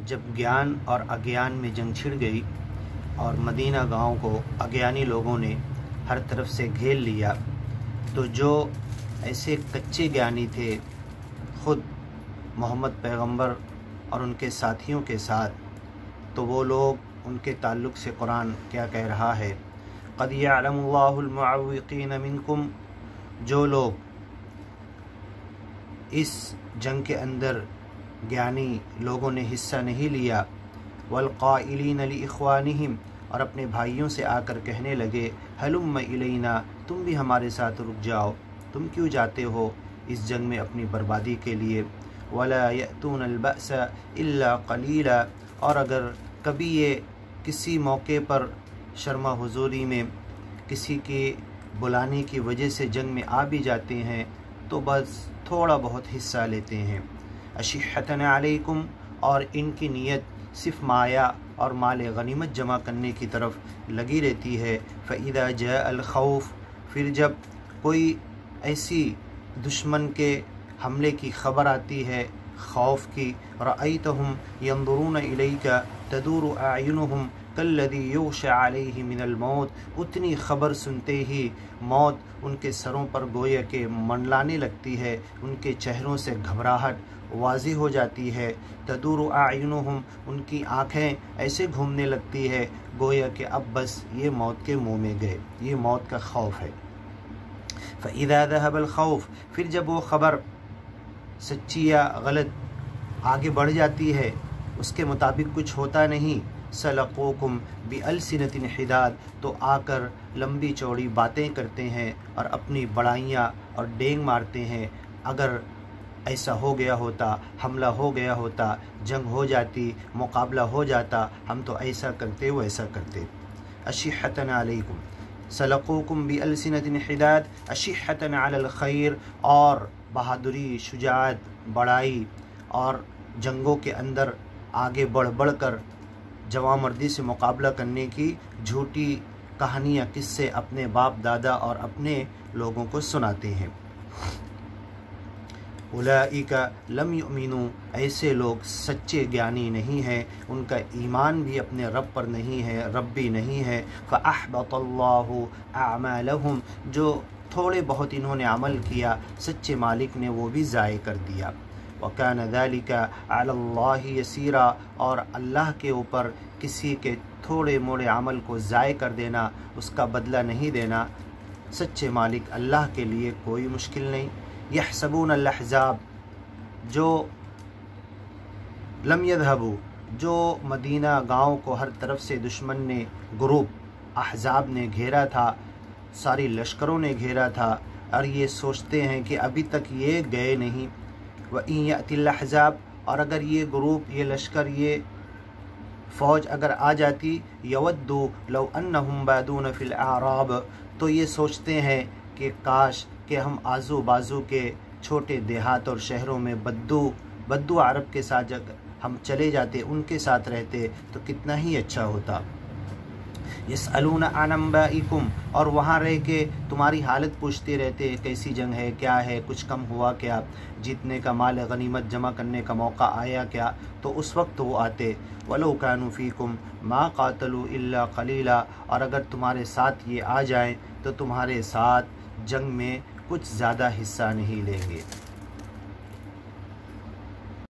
جب گیان اور اگیان میں جنگ چھڑ گئی اور مدینہ گاؤں کو اگیانی لوگوں نے ہر طرف سے گھیر لیا، تو جو ایسے کچے گیانی تھے خود محمد پیغمبر اور ان کے ساتھیوں کے ساتھ، تو وہ لوگ ان کے تعلق سے قرآن کیا کہہ رہا ہے، قد یعلم اللہ المعوقین منکم، جو لوگ اس جنگ کے اندر گیانی لوگوں نے حصہ نہیں لیا، والقائلین لاخوانہم، اور اپنے بھائیوں سے آ کر کہنے لگے، ہلم الینا، تم بھی ہمارے ساتھ رک جاؤ، تم کیوں جاتے ہو اس جنگ میں اپنی بربادی کے لیے، ولا یأتون البأس الا قلیلا، اور اگر کبھی یہ کسی موقع پر شرما حضوری میں کسی کے بلانے کی وجہ سے جنگ میں آ بھی جاتے ہیں تو بس تھوڑا بہت حصہ لیتے ہیں، اشحۃ علیکم، اور ان کی نیت صرف مایہ اور مال غنیمت جمع کرنے کی طرف لگی رہتی ہے، فإذا جاء الخوف، پھر جب کوئی ایسی دشمن کے حملے کی خبر آتی ہے، خوف کی، رأیتہم ینظرون الیک تدور اعینہم کالذی یغشی علیہ من الموت، اتنی خبر سنتے ہی موت ان کے سروں پر گویا کہ منڈلانے لگتی ہے، ان کے چہروں سے گھبراہٹ واضح ہو جاتی ہے، تدور اعینہم، ان کی آنکھیں ایسے گھومنے لگتی ہے گویا کہ اب بس یہ موت کے منہ میں گئے، یہ موت کا خوف ہے۔ فإذا ذهب الخوف، پھر جب وہ خبر سچی یا غلط آگے بڑھ جاتی ہے، اس کے مطابق کچھ ہوتا نہیں، سلقوکم بألسنۃ حداد، تو آ کر لمبی چوڑی باتیں کرتے ہیں اور اپنی بڑائیاں اور ڈینگ مارتے ہیں، اگر ایسا ہو گیا ہوتا، حملہ ہو گیا ہوتا، جنگ ہو جاتی، مقابلہ ہو جاتا، ہم تو ایسا کرتے ویسا کرتے۔ اشحۃ علیکم، سلقوکم بألسنۃ حداد، اشحۃ علی الخیر، اور بہادری، شجاعت، بڑائی اور جنگوں کے اندر آگے بڑھ بڑھ کر جواں مردی سے مقابلہ کرنے کی جھوٹی کہانیاں، قصے اپنے باپ دادا اور اپنے لوگوں کو سناتے ہیں۔ اولئک لم یؤمنوا، ایسے لوگ سچے گیانی نہیں ہیں، ان کا ایمان بھی اپنے رب پر نہیں ہے، رب بھی نہیں ہے، فأحبط اللہ اعمالہم، جو تھوڑے بہت انہوں نے عمل کیا سچے مالک نے وہ بھی ضائع کر دیا، وکان ذلک علی اللہ یسیرا، اور اللہ کے اوپر کسی کے تھوڑے موڑے عمل کو ضائع کر دینا، اس کا بدلہ نہیں دینا، سچے مالک اللہ کے لیے کوئی مشکل نہیں۔ یحسبون الاحزاب، جو لم یذهبوا، جو مدینہ گاؤں کو ہر طرف سے دشمن نے، گروپ احزاب نے گھیرا تھا، ساری لشکروں نے گھیرا تھا، اور یہ سوچتے ہیں کہ ابھی تک یہ گئے نہیں، وَإِن يَأْتِ الْأَحْزَابُ، اور اگر یہ گروپ، یہ لشکر، یہ فوج اگر آ جاتی، یودوا لو انہم بادون فی الاعراب، تو یہ سوچتے ہیں کہ کاش کہ ہم آزو بازو کے چھوٹے دیہات اور شہروں میں بدو عرب کے ساتھ ہم چلے جاتے، ان کے ساتھ رہتے تو کتنا ہی اچھا ہوتا۔ یسألون عن انبائکم، اور وہاں رہ کے تمہاری حالت پوچھتے رہتے، کیسی جنگ ہے، کیا ہے، کچھ کم ہوا کیا، جیتنے کا مال غنیمت جمع کرنے کا موقع آیا کیا، تو اس وقت وہ آتے۔ وَلَوْ كَانُوا فِيكُمْ مَا قَاتَلُوا إِلَّا قَلِيلًا، اور اگر تمہارے ساتھ یہ آ جائیں تو تمہارے ساتھ جنگ میں کچھ زیادہ حصہ نہیں لیں گے۔